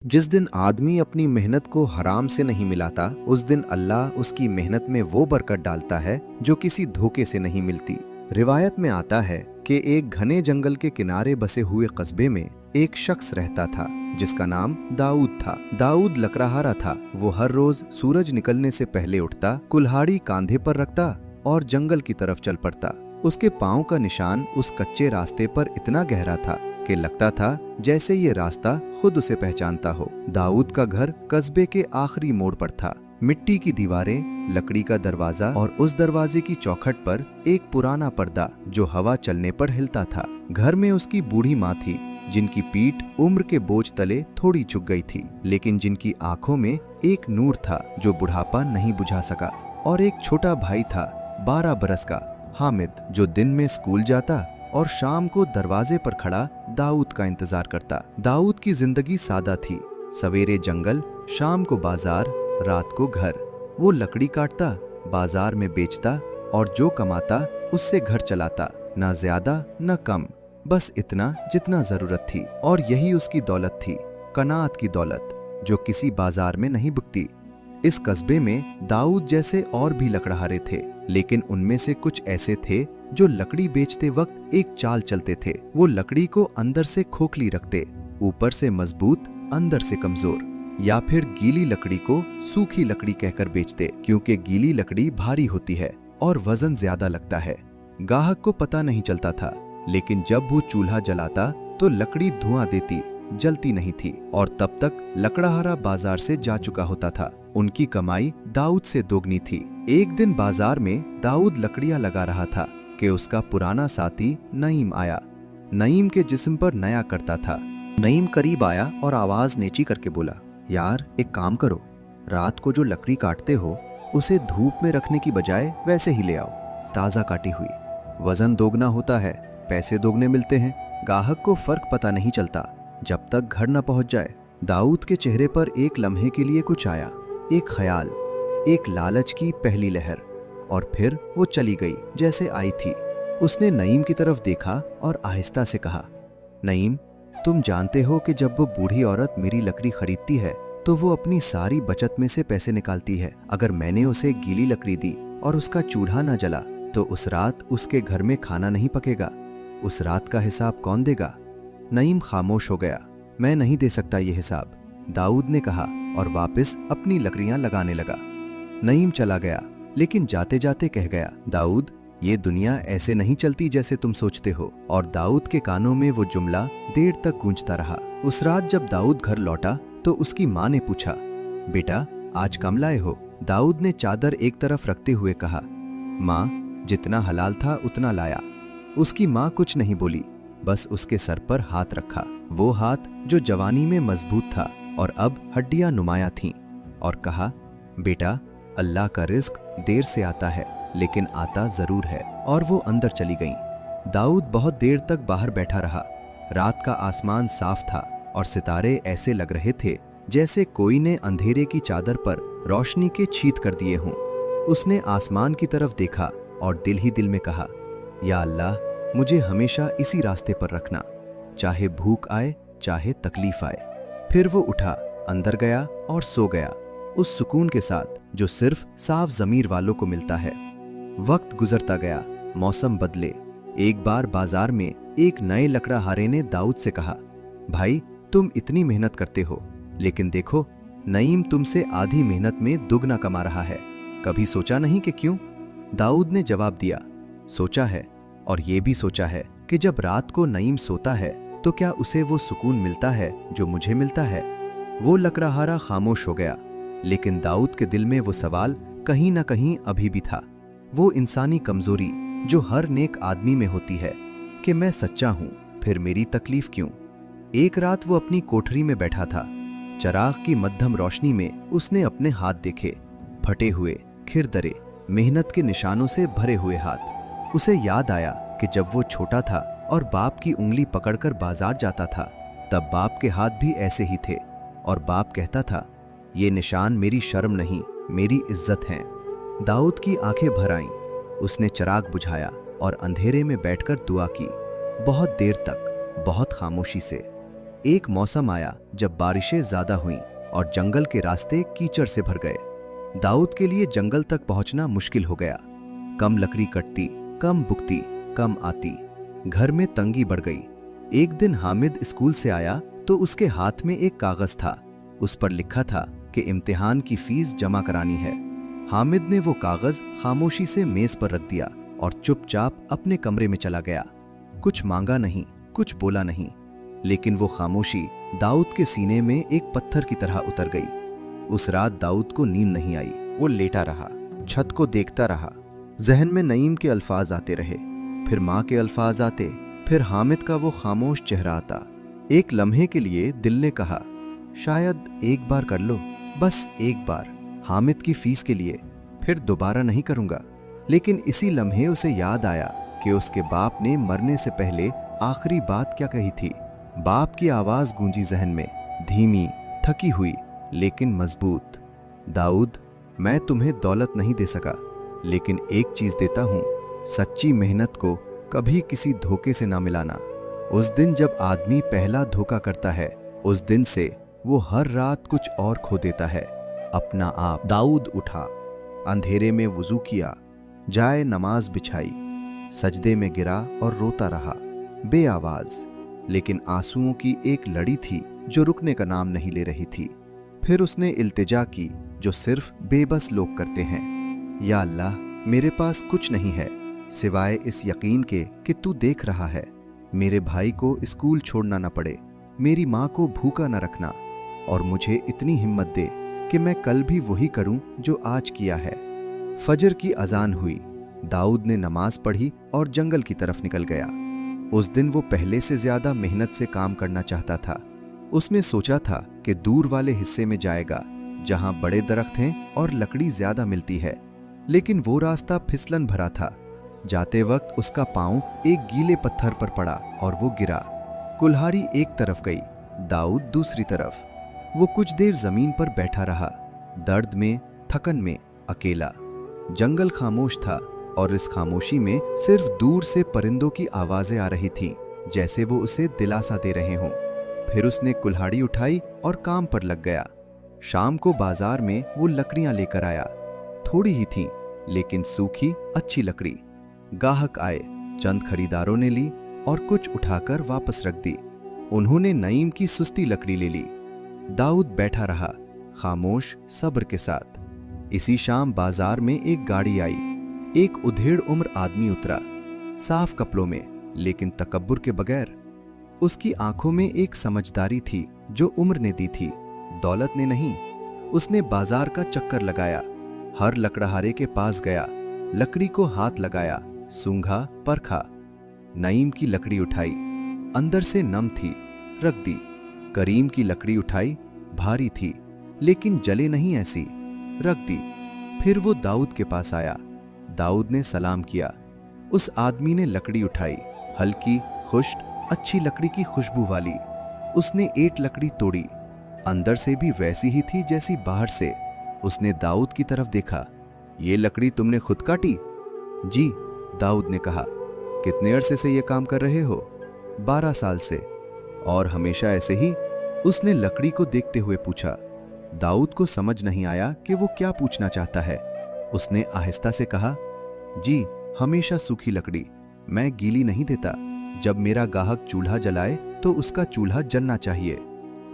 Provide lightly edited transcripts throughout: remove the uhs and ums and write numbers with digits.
जिस दिन आदमी अपनी मेहनत को हराम से नहीं मिलाता, उस दिन अल्लाह उसकी मेहनत में वो बरकत डालता है जो किसी धोखे से नहीं मिलती। रिवायत में आता है कि एक घने जंगल के किनारे बसे हुए कस्बे में एक शख्स रहता था जिसका नाम दाऊद था। दाऊद लकड़हारा था। वो हर रोज सूरज निकलने से पहले उठता, कुल्हाड़ी कांधे पर रखता और जंगल की तरफ चल पड़ता। उसके पांव का निशान उस कच्चे रास्ते पर इतना गहरा था कि लगता था जैसे ये रास्ता खुद उसे पहचानता हो। दाऊद का घर कस्बे के आखिरी मोड़ पर था। मिट्टी की दीवारें, लकड़ी का दरवाजा और उस दरवाजे की चौखट पर एक पुराना पर्दा जो हवा चलने पर हिलता था। घर में उसकी बूढ़ी माँ थी जिनकी पीठ उम्र के बोझ तले थोड़ी झुक गई थी, लेकिन जिनकी आंखों में एक नूर था जो बुढ़ापा नहीं बुझा सका। और एक छोटा भाई था 12 बरस का, हामिद, जो दिन में स्कूल जाता और शाम को दरवाजे पर खड़ा दाऊद का इंतजार करता। दाऊद की जिंदगी सादा थी। सवेरे जंगल, शाम को बाजार, रात को घर। वो लकड़ी काटता, बाजार में बेचता और जो कमाता उससे घर चलाता। ना ज्यादा न कम, बस इतना जितना जरूरत थी। और यही उसकी दौलत थी, कनात की दौलत, जो किसी बाजार में नहीं बिकती। इस कस्बे में दाऊद जैसे और भी लकड़हारे थे, लेकिन उनमें से कुछ ऐसे थे जो लकड़ी बेचते वक्त एक चाल चलते थे। वो लकड़ी को अंदर से खोखली रखते, ऊपर से मजबूत, अंदर से कमजोर। या फिर गीली लकड़ी को सूखी लकड़ी कहकर बेचते, क्योंकि गीली लकड़ी भारी होती है और वजन ज्यादा लगता है। गाहक को पता नहीं चलता था, लेकिन जब वो चूल्हा जलाता तो लकड़ी धुआं देती, जलती नहीं थी। और तब तक लकड़हारा बाजार से जा चुका होता था। उनकी कमाई दाऊद से दोगुनी थी। एक दिन बाजार में दाऊद लकड़ियां लगा रहा था कि उसका पुराना साथी नईम आया। नईम के जिस्म पर नया करता था। नईम करीब आया और आवाज नीची करके बोला, यार एक काम करो, रात को जो लकड़ी काटते हो उसे धूप में रखने की बजाय वैसे ही ले आओ, ताज़ा काटी हुई। वजन दोगुना होता है, पैसे दोगुने मिलते हैं। गाहक को फर्क पता नहीं चलता जब तक घर न पहुंच जाए। दाऊद के चेहरे पर एक लम्हे के लिए कुछ आया, एक ख्याल, एक लालच की पहली लहर, और फिर वो चली गई जैसे आई थी। उसने नईम की तरफ देखा और आहिस्ता से कहा, नईम, तुम जानते हो कि जब वो बूढ़ी औरत मेरी लकड़ी खरीदती है तो वो अपनी सारी बचत में से पैसे निकालती है। अगर मैंने उसे गीली लकड़ी दी और उसका चूल्हा न जला तो उस रात उसके घर में खाना नहीं पकेगा। उस रात का हिसाब कौन देगा? नईम खामोश हो गया। मैं नहीं दे सकता ये हिसाब, दाऊद ने कहा और वापस अपनी लकड़ियां लगाने लगा। नईम चला गया, लेकिन जाते जाते कह गया, दाऊद, ये दुनिया ऐसे नहीं चलती जैसे तुम सोचते हो। और दाऊद के कानों में वो जुमला देर तक गूंजता रहा। उस रात जब दाऊद घर लौटा तो उसकी माँ ने पूछा, बेटा आज कम लाए हो? दाऊद ने चादर एक तरफ रखते हुए कहा, माँ, जितना हलाल था उतना लाया। उसकी माँ कुछ नहीं बोली, बस उसके सर पर हाथ रखा, वो हाथ जो जवानी में मजबूत था और अब हड्डियां नुमाया थीं, और कहा, बेटा, अल्लाह का रिज्क देर से आता है लेकिन आता जरूर है। और वो अंदर चली गईं। दाऊद बहुत देर तक बाहर बैठा रहा। रात का आसमान साफ था और सितारे ऐसे लग रहे थे जैसे कोई ने अंधेरे की चादर पर रोशनी के छींट कर दिए हों। उसने आसमान की तरफ देखा और दिल ही दिल में कहा, या अल्लाह, मुझे हमेशा इसी रास्ते पर रखना, चाहे भूख आए चाहे तकलीफ आए। फिर वो उठा, अंदर गया और सो गया, उस सुकून के साथ जो सिर्फ साफ ज़मीर वालों को मिलता है। वक्त गुजरता गया, मौसम बदले। एक बार बाजार में एक नए लकड़हारे ने दाऊद से कहा, भाई, तुम इतनी मेहनत करते हो, लेकिन देखो, नईम तुमसे आधी मेहनत में दुगना कमा रहा है। कभी सोचा नहीं कि क्यों? दाऊद ने जवाब दिया, सोचा है, और ये भी सोचा है कि जब रात को नईम सोता है तो क्या उसे वो सुकून मिलता है जो मुझे मिलता है। वो लकड़हारा खामोश हो गया, लेकिन दाऊद के दिल में वो सवाल कहीं ना कहीं अभी भी था, वो इंसानी कमजोरी जो हर नेक आदमी में होती है कि मैं सच्चा हूं, फिर मेरी तकलीफ क्यों। एक रात वो अपनी कोठरी में बैठा था। चराग की मध्यम रोशनी में उसने अपने हाथ देखे, फटे हुए, खिरदरे, मेहनत के निशानों से भरे हुए हाथ। उसे याद आया कि जब वो छोटा था और बाप की उंगली पकड़कर बाजार जाता था, तब बाप के हाथ भी ऐसे ही थे, और बाप कहता था, ये निशान मेरी शर्म नहीं, मेरी इज्जत हैं। दाऊद की आंखें भर आईं। उसने चराग बुझाया और अंधेरे में बैठकर दुआ की, बहुत देर तक, बहुत खामोशी से। एक मौसम आया जब बारिशें ज्यादा हुईं और जंगल के रास्ते कीचड़ से भर गए। दाऊद के लिए जंगल तक पहुंचना मुश्किल हो गया। कम लकड़ी कटती, कम बुकती, कम आती। घर में तंगी बढ़ गई। एक दिन हामिद स्कूल से आया तो उसके हाथ में एक कागज था। उस पर लिखा था कि इम्तिहान की फीस जमा करानी है। हामिद ने वो कागज खामोशी से मेज पर रख दिया और चुपचाप अपने कमरे में चला गया। कुछ मांगा नहीं, कुछ बोला नहीं, लेकिन वो खामोशी दाऊद के सीने में एक पत्थर की तरह उतर गई। उस रात दाऊद को नींद नहीं आई। वो लेटा रहा, छत को देखता रहा। जहन में नईम के अल्फाज आते रहे, फिर माँ के अल्फाज आते, फिर हामिद का वो खामोश चेहरा आता। एक लम्हे के लिए दिल ने कहा, शायद एक बार कर लो, बस एक बार, हामिद की फीस के लिए, फिर दोबारा नहीं करूंगा। लेकिन इसी लम्हे उसे याद आया कि उसके बाप ने मरने से पहले आखिरी बात क्या कही थी। बाप की आवाज गूंजी जहन में, धीमी, थकी हुई, लेकिन मजबूत। दाऊद, मैं तुम्हें दौलत नहीं दे सका, लेकिन एक चीज देता हूं, सच्ची मेहनत को कभी किसी धोखे से ना मिलाना। उस दिन जब आदमी पहला धोखा करता है, उस दिन से वो हर रात कुछ और खो देता है, अपना आप। दाऊद उठा, अंधेरे में वुजू किया, जाए नमाज बिछाई, सजदे में गिरा और रोता रहा, बेआवाज। लेकिन आंसुओं की एक लड़ी थी जो रुकने का नाम नहीं ले रही थी। फिर उसने इल्तिजा की जो सिर्फ बेबस लोग करते हैं, या अल्लाह, मेरे पास कुछ नहीं है सिवाय इस यकीन के कि तू देख रहा है। मेरे भाई को स्कूल छोड़ना न पड़े, मेरी माँ को भूखा न रखना, और मुझे इतनी हिम्मत दे कि मैं कल भी वही करूं जो आज किया है। फजर की अजान हुई। दाऊद ने नमाज पढ़ी और जंगल की तरफ निकल गया। उस दिन वो पहले से ज्यादा मेहनत से काम करना चाहता था। उसने सोचा था कि दूर वाले हिस्से में जाएगा जहां बड़े दरख्त हैं और लकड़ी ज्यादा मिलती है, लेकिन वो रास्ता फिसलन भरा था। जाते वक्त उसका पांव एक गीले पत्थर पर पड़ा और वो गिरा। कुल्हाड़ी एक तरफ गई, दाऊद दूसरी तरफ। वो कुछ देर जमीन पर बैठा रहा, दर्द में, थकन में, अकेला। जंगल खामोश था और इस खामोशी में सिर्फ दूर से परिंदों की आवाजें आ रही थीं, जैसे वो उसे दिलासा दे रहे हों। फिर उसने कुल्हाड़ी उठाई और काम पर लग गया। शाम को बाजार में वो लकड़ियां लेकर आया। थोड़ी ही थीं, लेकिन सूखी, अच्छी लकड़ी। गाहक आए, चंद खरीदारों ने ली और कुछ उठाकर वापस रख दी। उन्होंने नईम की सुस्ती लकड़ी ले ली। दाऊद बैठा रहा, खामोश, सब्र के साथ। इसी शाम बाजार में एक गाड़ी आई। एक उधेड़ उम्र आदमी उतरा, साफ कपड़ों में, लेकिन तकब्बुर के बगैर। उसकी आंखों में एक समझदारी थी जो उम्र ने दी थी, दौलत ने नहीं। उसने बाजार का चक्कर लगाया, हर लकड़हारे के पास गया, लकड़ी को हाथ लगाया, सूंघा, परखा। नईम की लकड़ी उठाई, अंदर से नम थी, रख दी। करीम की लकड़ी उठाई, भारी थी, लेकिन जले नहीं ऐसी, रख दी। फिर वो दाऊद के पास आया। दाऊद ने सलाम किया। उस आदमी ने लकड़ी उठाई, हल्की, खुश्क, अच्छी लकड़ी की खुशबू वाली। उसने ईंट लकड़ी तोड़ी, अंदर से भी वैसी ही थी जैसी बाहर से। उसने दाऊद की तरफ देखा। ये लकड़ी तुमने खुद काटी? जी, दाऊद ने कहा। कितने अरसे से ये काम कर रहे हो? 12 साल से। और हमेशा ऐसे ही? उसने लकड़ी को देखते हुए पूछा। दाऊद को समझ नहीं आया कि वो क्या पूछना चाहता है। उसने आहिस्ता से कहा, जी, हमेशा सूखी लकड़ी, मैं गीली नहीं देता। जब मेरा गाहक चूल्हा जलाए तो उसका चूल्हा जलना चाहिए।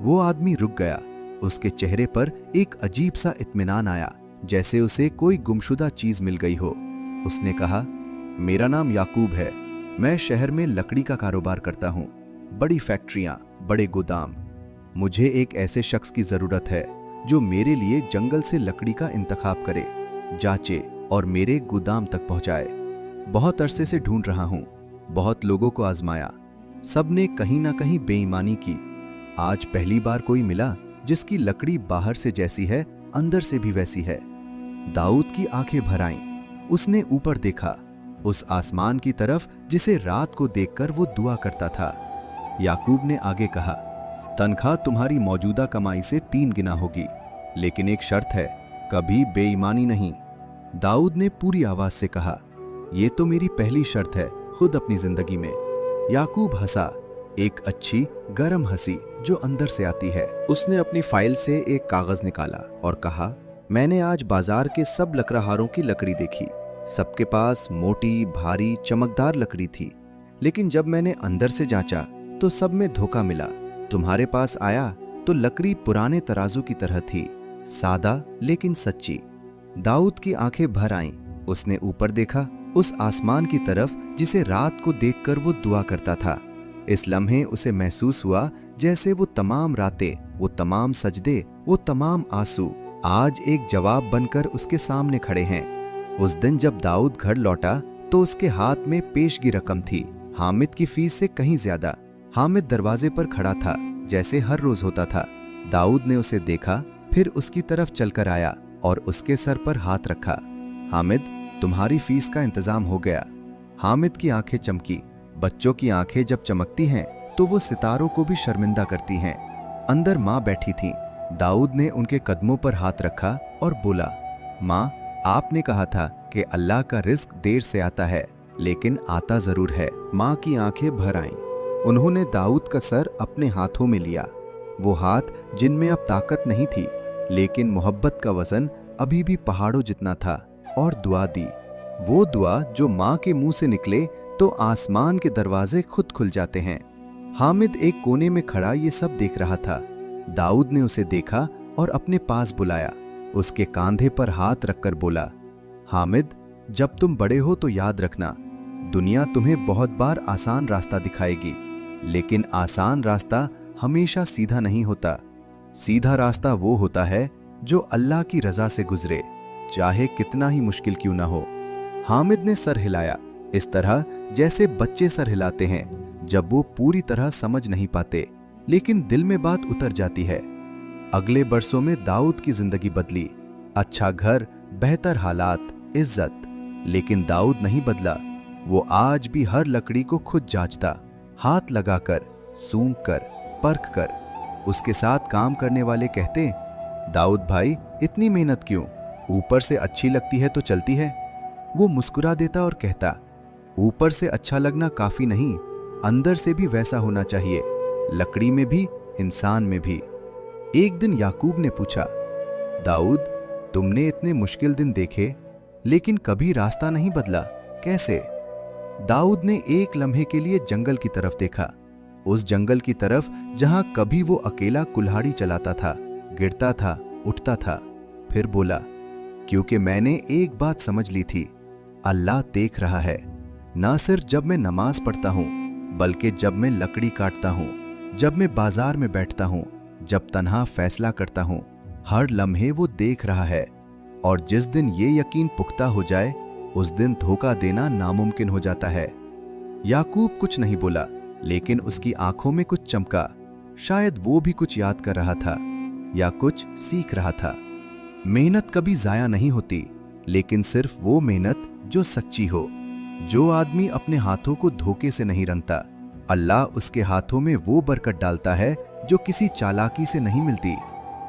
वो आदमी रुक गया। उसके चेहरे पर एक अजीब सा इत्मीनान आया, जैसे उसे कोई गुमशुदा चीज मिल गई हो। उसने कहा, मेरा नाम याकूब है, मैं शहर में लकड़ी का कारोबार करता हूँ, बड़ी फैक्ट्रियां, बड़े गोदाम। मुझे एक ऐसे शख्स की जरूरत है जो मेरे लिए जंगल से लकड़ी का इंतखाब करे, जांचे और मेरे गोदाम तक पहुंचाए। बहुत अरसे से ढूंढ रहा हूं, बहुत लोगों को आजमाया, सबने कहीं ना कहीं बेईमानी की। आज पहली बार कोई मिला जिसकी लकड़ी बाहर से जैसी है, अंदर से भी वैसी है। दाऊद की आंखें भर आईं। उसने ऊपर देखा, उस आसमान की तरफ जिसे रात को देखकर वो दुआ करता था। याकूब ने आगे कहा, तनख्वाह तुम्हारी मौजूदा कमाई से 3 गुना होगी, लेकिन एक शर्त है, कभी बेईमानी नहीं। दाऊद ने पूरी आवाज से कहा, यह तो मेरी पहली शर्त है खुद अपनी जिंदगी में। याकूब हंसा, एक अच्छी गर्म हंसी जो अंदर से आती है। उसने अपनी फाइल से एक कागज निकाला और कहा, मैंने आज बाजार के सब लकड़हारों की लकड़ी देखी। सबके पास मोटी, भारी, चमकदार लकड़ी थी, लेकिन जब मैंने अंदर से जांचा तो सब में धोखा मिला। तुम्हारे पास आया तो लकड़ी पुराने तराजू की तरह थी, सादा लेकिन सच्ची। दाऊद की आंखें भर आईं। उसने ऊपर देखा, उस आसमान की तरफ जिसे रात को देखकर वो दुआ करता था। इस लम्हे उसे महसूस हुआ जैसे वो तमाम रातें, वो तमाम सजदे, वो तमाम आंसू आज एक जवाब बनकर उसके सामने खड़े हैं। उस दिन जब दाऊद घर लौटा तो उसके हाथ में पेशगी रकम थी, हामिद की फीस से कहीं ज्यादा। हामिद दरवाजे पर खड़ा था जैसे हर रोज होता था। दाऊद ने उसे देखा, फिर उसकी तरफ चलकर आया और उसके सर पर हाथ रखा। हामिद, तुम्हारी फीस का इंतजाम हो गया। हामिद की आंखें चमकी। बच्चों की आंखें जब चमकती हैं तो वो सितारों को भी शर्मिंदा करती हैं। अंदर माँ बैठी थी। दाऊद ने उनके कदमों पर हाथ रखा और बोला, माँ, आपने कहा था कि अल्लाह का रिस्क देर से आता है, लेकिन आता जरूर है। माँ की आंखें भर आईं। उन्होंने दाऊद का सर अपने हाथों में लिया, वो हाथ जिनमें अब ताकत नहीं थी, लेकिन मोहब्बत का वजन अभी भी पहाड़ों जितना था, और दुआ दी। वो दुआ जो माँ के मुंह से निकले तो आसमान के दरवाजे खुद खुल जाते हैं। हामिद एक कोने में खड़ा ये सब देख रहा था। दाऊद ने उसे देखा और अपने पास बुलाया। उसके कांधे पर हाथ रखकर बोला, हामिद, जब तुम बड़े हो तो याद रखना, दुनिया तुम्हें बहुत बार आसान रास्ता दिखाएगी, लेकिन आसान रास्ता हमेशा सीधा नहीं होता। सीधा रास्ता वो होता है जो अल्लाह की रजा से गुजरे, चाहे कितना ही मुश्किल क्यों ना हो। हामिद ने सर हिलाया, इस तरह जैसे बच्चे सर हिलाते हैं जब वो पूरी तरह समझ नहीं पाते, लेकिन दिल में बात उतर जाती है। अगले बरसों में दाऊद की जिंदगी बदली। अच्छा घर, बेहतर हालात, इज्जत। लेकिन दाऊद नहीं बदला। वो आज भी हर लकड़ी को खुद जांचता, हाथ लगाकर, सूंघ कर, परख कर। उसके साथ काम करने वाले कहते, दाऊद भाई, इतनी मेहनत क्यों? ऊपर से अच्छी लगती है तो चलती है। वो मुस्कुरा देता और कहता, ऊपर से अच्छा लगना काफी नहीं, अंदर से भी वैसा होना चाहिए, लकड़ी में भी, इंसान में भी। एक दिन याकूब ने पूछा, दाऊद, तुमने इतने मुश्किल दिन देखे लेकिन कभी रास्ता नहीं बदला, कैसे? दाऊद ने एक लम्हे के लिए जंगल की तरफ देखा, उस जंगल की तरफ जहां कभी वो अकेला कुल्हाड़ी चलाता था, गिरता था, उठता था। फिर बोला, क्योंकि मैंने एक बात समझ ली थी, अल्लाह देख रहा है, ना सिर्फ जब मैं नमाज पढ़ता हूं, बल्कि जब मैं लकड़ी काटता हूं, जब मैं बाजार में बैठता हूं, जब तन्हा फैसला करता हूं, हर लम्हे वो देख रहा है। और जिस दिन ये यकीन पुख्ता हो जाए, उस दिन धोखा देना नामुमकिन हो जाता है। याकूब कुछ नहीं बोला, लेकिन उसकी आंखों में कुछ चमका। शायद वो भी कुछ याद कर रहा था या कुछ सीख रहा था। मेहनत कभी जाया नहीं होती, लेकिन सिर्फ वो मेहनत जो सच्ची हो, जो आदमी अपने हाथों को धोखे से नहीं रंगता। अल्लाह उसके हाथों में वो बरकत डालता है जो किसी चालाकी से नहीं मिलती।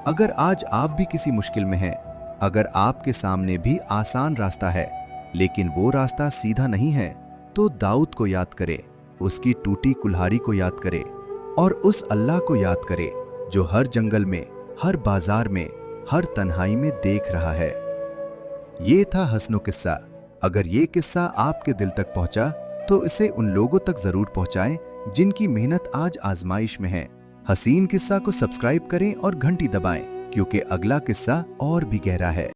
अगर आज आप भी किसी मुश्किल में हैं, अगर आपके सामने भी आसान रास्ता है लेकिन वो रास्ता सीधा नहीं है, तो दाऊद को याद करे, उसकी टूटी कुल्हाड़ी को याद करे और उस अल्लाह को याद करे जो हर जंगल में, हर बाजार में, हर तन्हाई में देख रहा है। ये था हसनो किस्सा। अगर ये किस्सा आपके दिल तक पहुंचा तो इसे उन लोगों तक जरूर पहुंचाएं जिनकी मेहनत आज आजमाइश में है। हसीन किस्सा को सब्सक्राइब करें और घंटी दबाएं, क्योंकि अगला किस्सा और भी गहरा है।